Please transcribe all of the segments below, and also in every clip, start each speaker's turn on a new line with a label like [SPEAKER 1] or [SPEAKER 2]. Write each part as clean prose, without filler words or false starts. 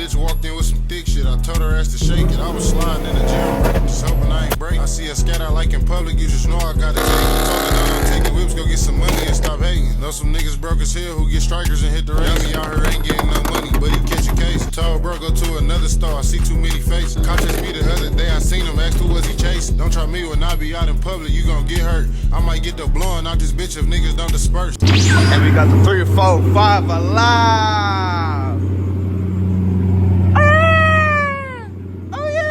[SPEAKER 1] bitch walked in with some thick shit. I told her ass to shake it. I was sliding in the gym, just hoping I ain't break. I see a scat I like in public, you just know I gotta take it. Told her don't take it whips, go get some money and stop hating. Know some niggas broke as hell who get strikers and hit the race. Me out here ain't getting no money, but he catch a case. Told bro go to another store, I see too many faces. Cop just me the other day, I seen him, asked who was he chasing. Don't try me when I be out in public, you gon' get hurt. I might get the blowing out this bitch if niggas don't disperse.
[SPEAKER 2] And we got the 3, 4, 5 alive. Oh yeah.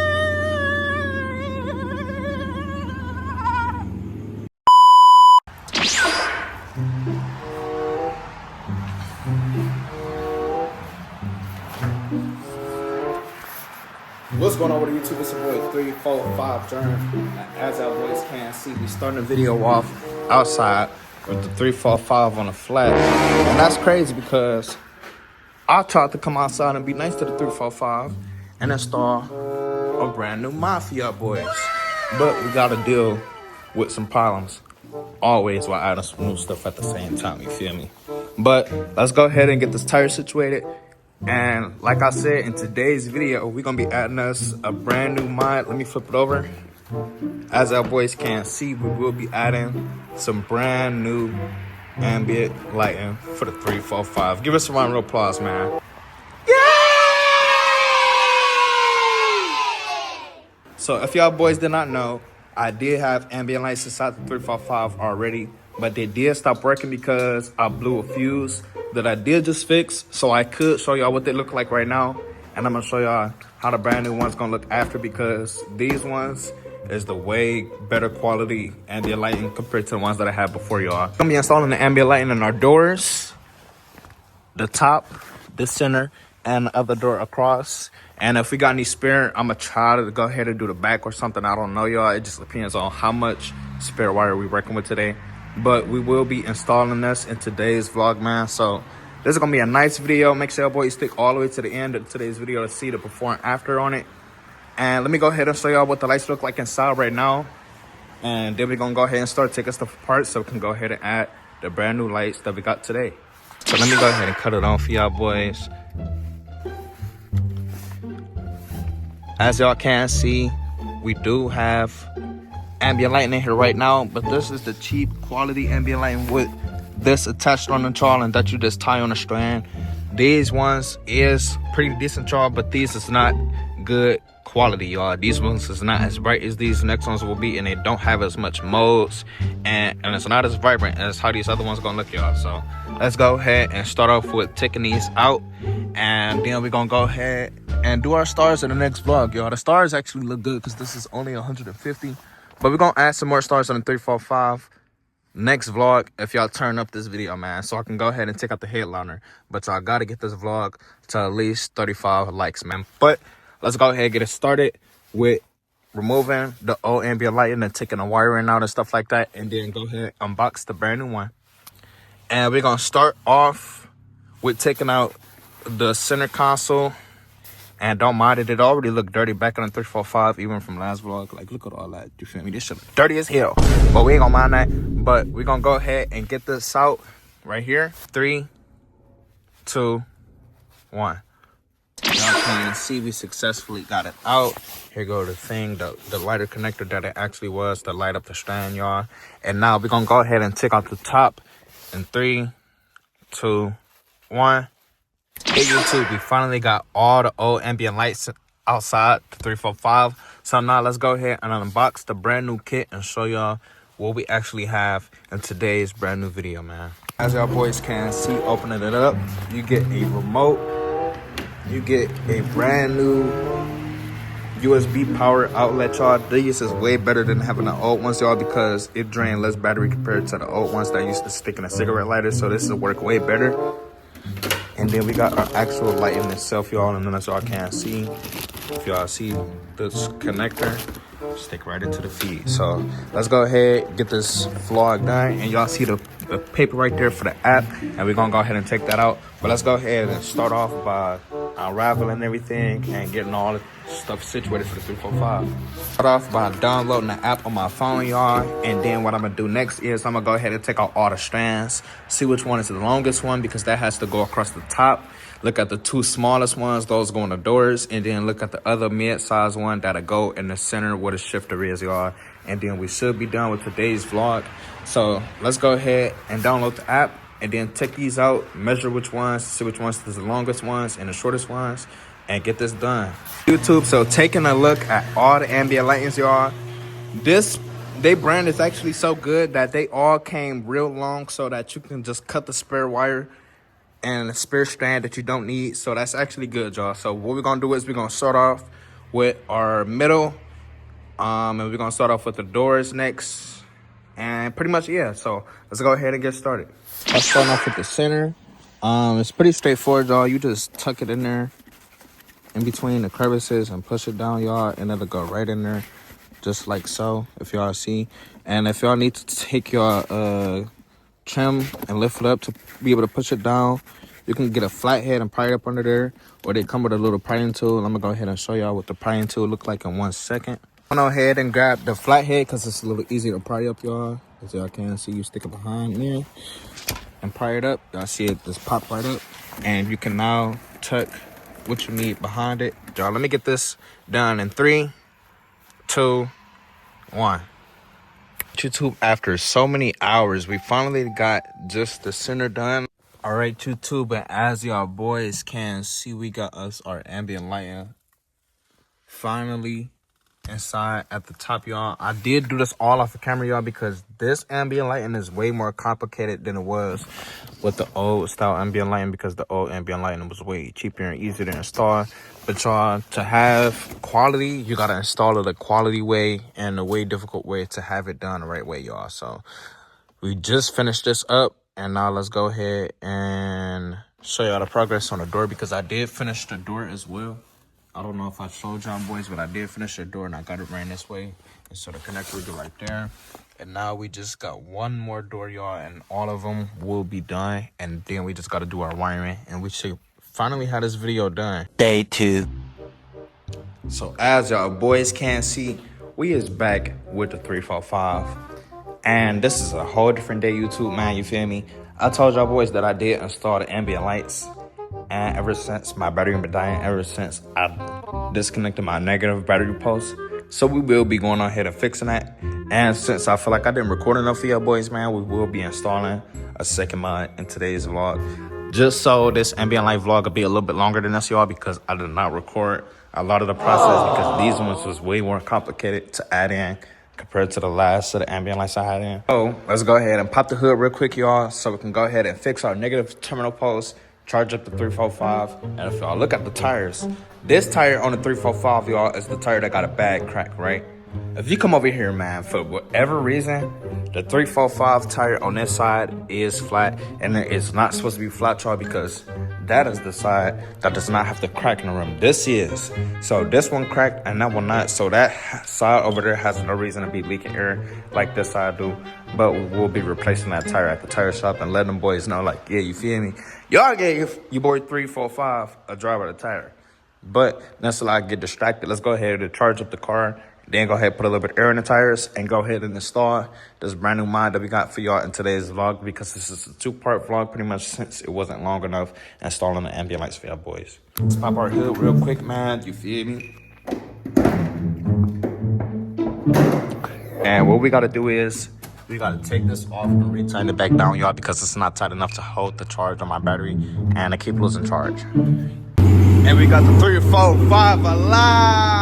[SPEAKER 2] What's going on with YouTube? It's your boy 3, 4, 5 Germ. As our boys can see, we starting the video off outside with the 3, 4, 5 on the flat. And that's crazy because I tried to come outside and be nice to the 3, 4, 5 and install a brand new Mafia, boys. But we gotta deal with some problems always while adding some new stuff at the same time, you feel me? But let's go ahead and get this tire situated. And like I said, in today's video, we're gonna be adding us a brand new mod. Let me flip it over. As our boys can see, we will be adding some brand new ambient lighting for the 3, 4, 5. Give us a round of applause, man. Yeah! So if y'all boys did not know, I did have ambient lights inside the 3, 4, 5 already, but they did stop working because I blew a fuse that I did just fix, so I could show y'all what they look like right now. And I'm gonna show y'all how the brand new one's gonna look after, because these ones is the way better quality ambient lighting compared to the ones that I had before, y'all. I'm gonna be installing the ambient lighting in our doors, the top, the center, and the other door across. And if we got any spare, I'm gonna try to go ahead and do the back or something. I don't know, y'all. It just depends on how much spare wire we're working with today. But we will be installing this in today's vlog, man. So this is gonna be a nice video. Make sure boys stick all the way to the end of today's video to see the before and after on it. And let me go ahead and show y'all what the lights look like inside right now. And then we're gonna go ahead and start taking stuff apart so we can go ahead and add the brand new lights that we got today. So let me go ahead and cut it on for y'all boys. As y'all can see, we do have ambient lighting in here right now, but this is the cheap quality ambient lighting with this attached on the charl and that you just tie on a strand. These ones is pretty decent charl, but these is not good quality, y'all. These ones is not as bright as these next ones will be, and they don't have as much modes, and it's not as vibrant as how these other ones gonna look, y'all. So let's go ahead and start off with taking these out, and then we're gonna go ahead and do our stars in the next vlog, y'all. The stars actually look good because this is only 150. But we're going to add some more stars on the 3, 4, 5 next vlog if y'all turn up this video, man. So I can go ahead and take out the headliner. But y'all got to get this vlog to at least 35 likes, man. But let's go ahead and get it started with removing the old ambient lighting and taking the wiring out and stuff like that. And then go ahead and unbox the brand new one. And we're going to start off with taking out the center console. And don't mind it, it already looked dirty back on the 3, 4, 5, even from last vlog. Like, look at all that, you feel me? This shit look dirty as hell. But we ain't gonna mind that. But we're gonna go ahead and get this out right here. 3, 2, 1. Y'all can see we successfully got it out. Here go the thing, the lighter connector that it actually was to light up the strand, y'all. And now we're gonna go ahead and take out the top in 3, 2, 1. Hey YouTube, we finally got all the old ambient lights outside the 3, 4, 5. So now let's go ahead and unbox the brand new kit and show y'all what we actually have in today's brand new video, man. As y'all boys can see, opening it up, you get a remote, you get a brand new USB power outlet, y'all. This is way better than having the old ones, y'all, because it drained less battery compared to the old ones that used to stick in a cigarette lighter. So this will work way better. And then we got our actual lighting itself, y'all. And then as y'all can see, if y'all see this connector, stick right into the feed. So let's go ahead, get this vlog done. And y'all see the paper right there for the app. And we're gonna go ahead and take that out. But let's go ahead and start off by unraveling everything and getting all the stuff situated for the 3, 4, 5. Start off by downloading the app on my phone, y'all. And then what I'm gonna do next is I'm gonna go ahead and take out all the strands, see which one is the longest one, because that has to go across the top. Look at the two smallest ones, those go on the doors, and then look at the other mid-sized one that'll go in the center where the shifter is, y'all. And then we should be done with today's vlog. So let's go ahead and download the app and then take these out, measure which ones, see which ones is the longest ones and the shortest ones, and get this done. YouTube, so taking a look at all the ambient lightings, y'all. They brand is actually so good that they all came real long so that you can just cut the spare wire and a spare strand that you don't need. So that's actually good, y'all. So what we're gonna do is we're gonna start off with our middle, and we're gonna start off with the doors next, and pretty much, yeah. So let's go ahead and get started. Let's start off with the center. It's pretty straightforward, y'all. You just tuck it in there in between the crevices and push it down, y'all, and it'll go right in there just like so, if y'all see. And if y'all need to take your trim and lift it up to be able to push it down, you can get a flathead and pry it up under there, or they come with a little prying tool. I'm gonna go ahead and show y'all what the prying tool look like in 1 second. I'm gonna go ahead and grab the flathead because it's a little easier to pry up, y'all. As y'all can see, you stick it behind there and pry it up. Y'all see it just pop right up, and you can now tuck what you need behind it. Y'all, let me get this done in 3, 2, 1. YouTube, after so many hours, we finally got just the center done. All right, YouTube, and as y'all boys can see, we got us our ambient lighting finally inside at the top, y'all. I did do this all off the camera, y'all, because this ambient lighting is way more complicated than it was with the old style ambient lighting, because the old ambient lighting was way cheaper and easier to install. But y'all, to have quality, you gotta install it a quality way and a way difficult way to have it done the right way, y'all. So we just finished this up, and now let's go ahead and show y'all the progress on the door, because I did finish the door as well. I don't know if I showed y'all boys, but I did finish the door, and I got it ran this way. And so the connector will go right there. And now we just got one more door, y'all, and all of them will be done. And then we just got to do our wiring, and we should finally have this video done.
[SPEAKER 3] Day 2.
[SPEAKER 2] So as y'all boys can see, we is back with the 345. And this is a whole different day, YouTube, man, you feel me? I told y'all boys that I did install the ambient lights. And ever since my battery been dying, ever since I disconnected my negative battery post. So we will be going on ahead and fixing that. And since I feel like I didn't record enough for y'all boys, man, we will be installing a second mod in today's vlog. Just so this ambient light vlog will be a little bit longer than this, y'all, because I did not record a lot of the process because these ones was way more complicated to add in compared to the last set of ambient lights I had in. So let's go ahead and pop the hood real quick, y'all, so we can go ahead and fix our negative terminal post, charge up the 345. And if y'all look at the tires, this tire on the 345, y'all, is the tire that got a bad crack, right? If you come over here, man, for whatever reason, the 345 tire on this side is flat, and it's not supposed to be flat, y'all, because that is the side that does not have the crack in the rim. This is. So this one cracked and that one not. So that side over there has no reason to be leaking air like this side do. But we'll be replacing that tire at the tire shop and letting them boys know, like, yeah, you feel me? Y'all gave your boy 345 a drive of the tire. But that's a lot, get distracted. Let's go ahead and charge up the car. Then go ahead and put a little bit of air in the tires and go ahead and install this brand new mod that we got for y'all in today's vlog, because this is a 2-part vlog pretty much since it wasn't long enough installing the ambient lights for y'all boys. Let's pop our hood real quick, man. You feel me? And what we got to do is we got to take this off and re-tighten it back down, y'all, because it's not tight enough to hold the charge on my battery and I keep losing charge. And we got the 345 alive.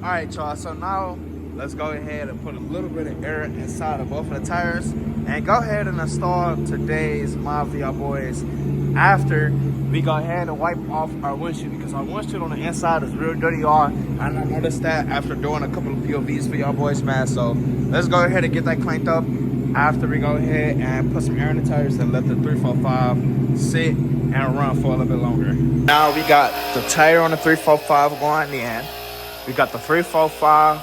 [SPEAKER 2] All right, y'all, so now let's go ahead and put a little bit of air inside of both of the tires and go ahead and install today's mod for y'all boys after we go ahead and wipe off our windshield, because our windshield on the inside is real dirty, y'all, and I noticed that after doing a couple of POVs for y'all boys, man. So let's go ahead and get that cleaned up after we go ahead and put some air in the tires and let the 345 sit and run for a little bit longer. Now we got the tire on the 345 going in. We got the 345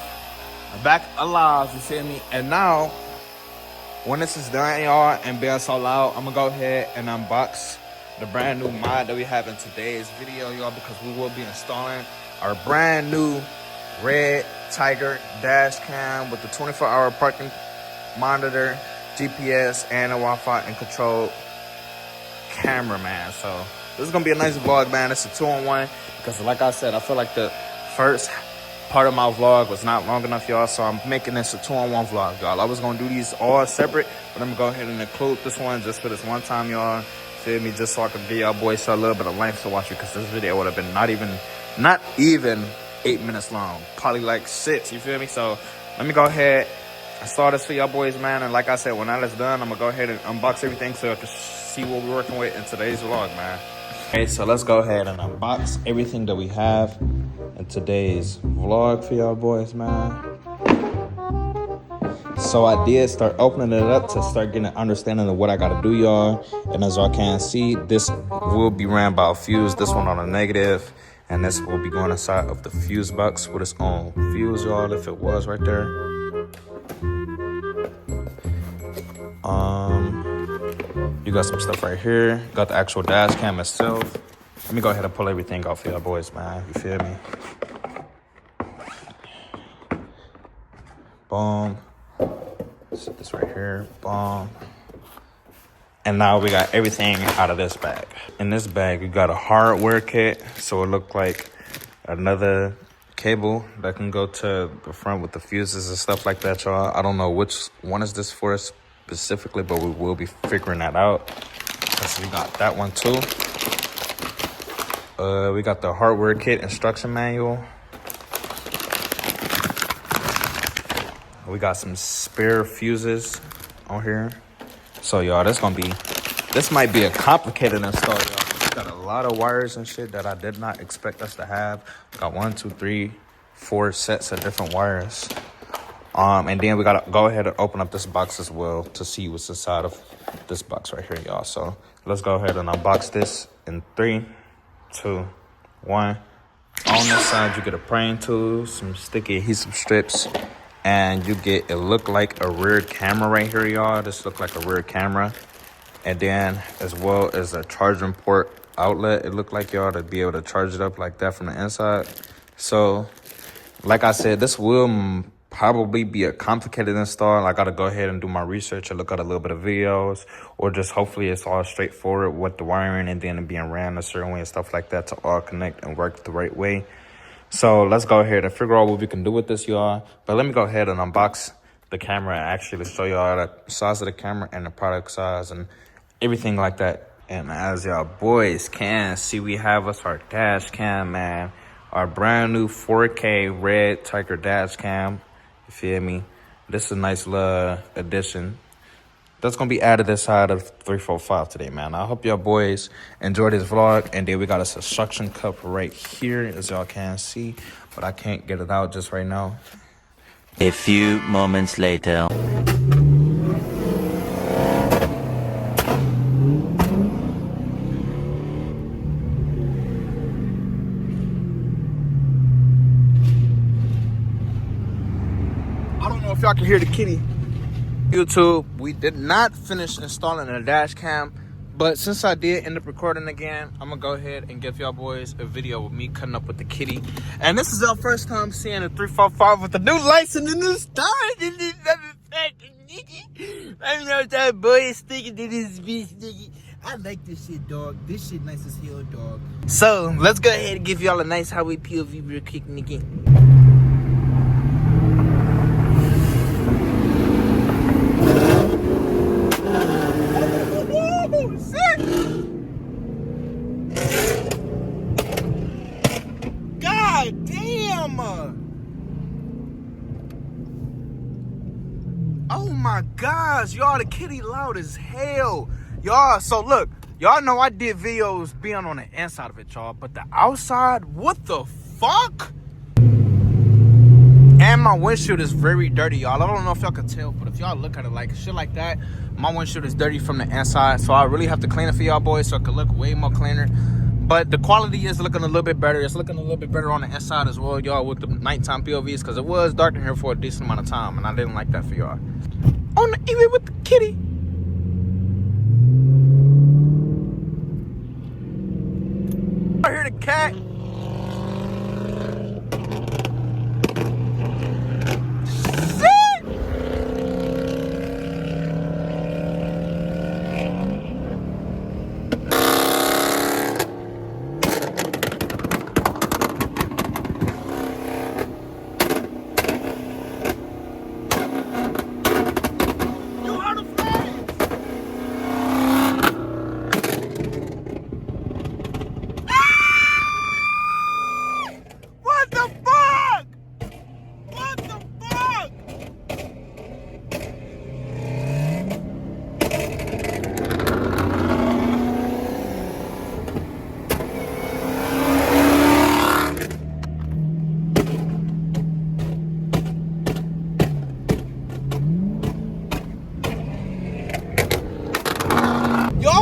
[SPEAKER 2] back alive, you feel me? And now, when this is done, y'all, and being so loud, I'm gonna go ahead and unbox the brand new mod that we have in today's video, y'all, because we will be installing our brand new red Tiger dash cam with the 24-hour parking monitor, GPS, and a Wi-Fi and control camera, man. So this is gonna be a nice vlog, man. It's a 2-in-1 because, like I said, I feel like the first part of my vlog was not long enough, y'all. So I'm making this a 2-in-1 vlog, y'all. I was gonna do these all separate, but I'm gonna go ahead and include this one just for this one time, y'all. Feel me? Just so I can give y'all boys a little bit of length to watch, because this video would have been not even 8 minutes long, probably like 6. You feel me? So let me go ahead and start this for y'all boys, man. And like I said, when that is done, I'm gonna go ahead and unbox everything so I can see what we're working with in today's vlog, man. Okay, so let's go ahead and unbox everything that we have in today's vlog for y'all boys, man. So I did start opening it up to start getting an understanding of what I gotta do, y'all. And as y'all can see, this will be ran by a fuse, this one on a negative, and this will be going inside of the fuse box with its own fuse, y'all, if it was right there. You got some stuff right here. Got the actual dash cam itself. Let me go ahead and pull everything off for y'all boys, man. You feel me? Boom. Set this right here. Boom. And now we got everything out of this bag. In this bag, we got a hardware kit. So it looked like another cable that can go to the front with the fuses and stuff like that, y'all. I don't know which one is this for specifically, but we will be figuring that out. So we got that one too. We got the hardware kit instruction manual. We got some spare fuses on here. So y'all, this might be a complicated install, y'all. We got a lot of wires and shit that I did not expect us to have. We got 1, 2, 3, 4 sets of different wires. And then we gotta go ahead and open up this box as well to see what's inside of this box right here, y'all. So let's go ahead and unbox this in 3, 2, 1. On this side, you get a praying tool, some sticky adhesive strips, and you get, it look like a rear camera right here, y'all. This look like a rear camera. And then as well as a charging port outlet, it looked like, y'all, to be able to charge it up like that from the inside. So like I said, this will probably be a complicated install. I gotta go ahead and do my research and look at a little bit of videos, or just hopefully it's all straightforward with the wiring and then it being ran a certain way and stuff like that to all connect and work the right way. So let's go ahead and figure out what we can do with this, y'all. But let me go ahead and unbox the camera and actually show y'all the size of the camera and the product size and everything like that. And as y'all boys can see, we have us our dash cam, man. Our brand new 4K red Tiger dash cam. You feel me? This is a nice little addition that's gonna be added inside of 345 today, man. I hope y'all boys enjoy this vlog. And then we got us a suction cup right here, as y'all can see, but I can't get it out just right now.
[SPEAKER 3] A few moments later.
[SPEAKER 2] I don't know if y'all can hear the kitty. YouTube, we did not finish installing the dash cam, but since I did end up recording again, I'm gonna go ahead and give y'all boys a video with me cutting up with the kitty. And this is our first time seeing a 345 with the new lights and the new stars in this motherfucking nigga. I know that boy is sticking to this bitch, nigga. I like this shit, dog. This shit nice as hell, dog. So let's go ahead and give y'all a nice highway POV real quick, nigga. God damn! Oh my gosh, y'all, the kitty loud as hell. Y'all, so look, y'all know I did videos being on the inside of it, y'all, but the outside, what the fuck? And my windshield is very dirty, y'all. I don't know if y'all can tell, but if y'all look at it like shit like that, my windshield is dirty from the inside, so I really have to clean it for y'all boys so it can look way more cleaner. But the quality is looking a little bit better. It's looking a little bit better on the inside as well, y'all, with the nighttime POVs, because it was dark in here for a decent amount of time, and I didn't like that for y'all. On the eBay with the kitty. I hear the cat.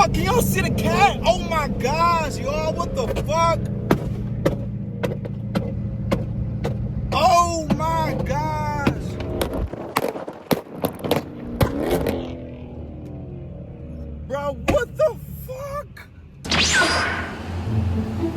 [SPEAKER 2] Y'all, can y'all see the cat? Oh my gosh, y'all, what the fuck? Oh my gosh. Bro, what the fuck?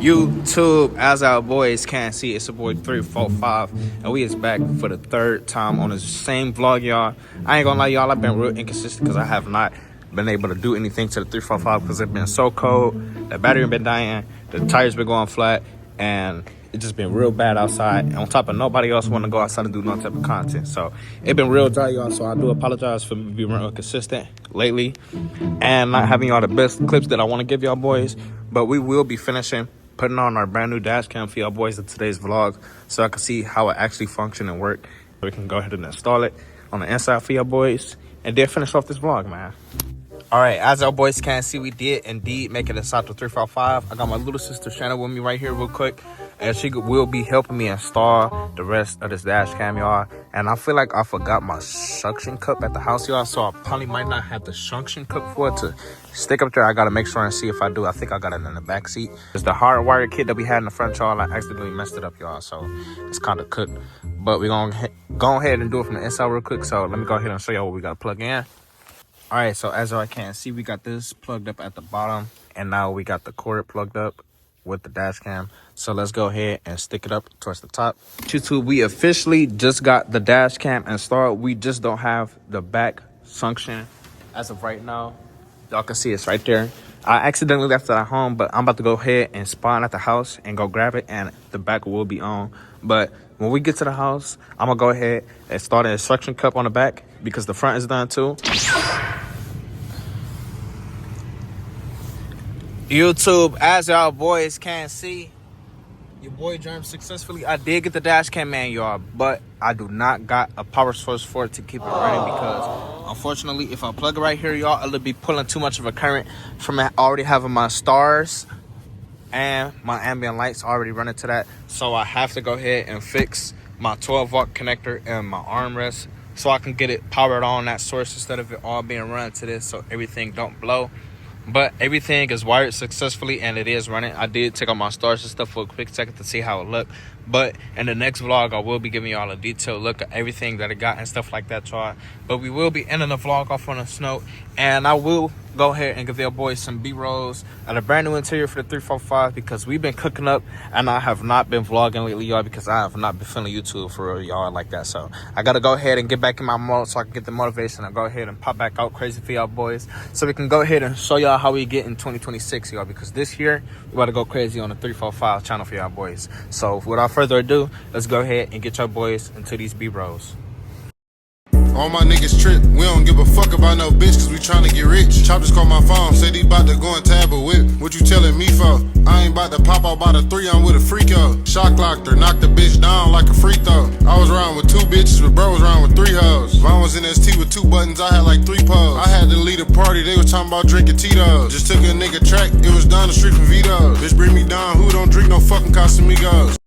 [SPEAKER 2] YouTube, as our boys can see, it's your boy 345, and we is back for the third time on the same vlog, y'all. I ain't gonna lie, y'all, I've been real inconsistent because I have not been able to do anything to the 345 because it's been so cold. The battery been dying, the tires been going flat, and it just been real bad outside. And on top of nobody else want to go outside and do no type of content, so it been real dry, y'all. So I do apologize for being real consistent lately and not having y'all the best clips that I want to give y'all boys. But we will be finishing putting on our brand new dash cam for y'all boys in today's vlog, so I can see how it actually function and work. We can go ahead and install it on the inside for y'all boys, and then finish off this vlog, man. All right, as our boys can see, we did indeed make it inside the 355. I got my little sister Shannon with me right here real quick, and she will be helping me install the rest of this dash cam, y'all. And I feel like I forgot my suction cup at the house, y'all, so I probably might not have the suction cup for it to stick up there. I gotta make sure and see if I do. I think I got it in the back seat. It's the hardwired kit that we had in the front, y'all. I accidentally messed it up, y'all, so it's kind of cooked. But we're gonna go ahead and do it from the inside real quick. So let me go ahead and show y'all what we gotta plug in. All right, so as I can see, we got this plugged up at the bottom, and now we got the cord plugged up with the dash cam. So let's go ahead and stick it up towards the top. YouTube, we officially just got the dash cam installed. We just don't have the back function as of right now. Y'all can see it's right there. I accidentally left it at home, but I'm about to go ahead and spawn at the house and go grab it, and the back will be on. But when we get to the house, I'm gonna go ahead and start an suction cup on the back because the front is done too. YouTube, as y'all boys can see, your boy dreamed successfully. I did get the dash cam, man, y'all, but I do not got a power source for it to keep it running because unfortunately, if I plug it right here, y'all, it'll be pulling too much of a current from already having my stars and my ambient lights already running to that. So I have to go ahead and fix my 12-volt connector and my armrest so I can get it powered on that source instead of it all being run to this so everything don't blow. But everything is wired successfully and it is running. I did take out my stars and stuff for a quick second to see how it looked. But in the next vlog, I will be giving y'all a detailed look at everything that I got and stuff like that, y'all. But we will be ending the vlog off on a note. And I will go ahead and give y'all boys some B-rolls at a brand new interior for the 345 because we've been cooking up and I have not been vlogging lately, y'all, because I have not been feeling YouTube for real, y'all, like that. So I got to go ahead and get back in my mode so I can get the motivation and go ahead and pop back out crazy for y'all boys so we can go ahead and show y'all how we get in 2026, y'all, because this year we about to go crazy on the 345 channel for y'all boys. So without further ado, let's go ahead and get y'all boys into these B-rolls.
[SPEAKER 1] All my niggas trip, we don't give a fuck about no bitch cause we tryna get rich. Chop just called my phone, said he bout to go and tab a whip. What you telling me for? I ain't bout to pop out by the 3, I'm with a freako. Shock locked her, knocked the bitch down like a free throw. I was around with 2 bitches, but bro was around with 3 hoes. Vaughn was in ST with 2 buttons, I had like 3 poles. I had to lead a party, they was talking about drinking Tito's. Just took a nigga track, it was down the street from Vito's. Bitch bring me down, who don't drink no fucking Casamigos.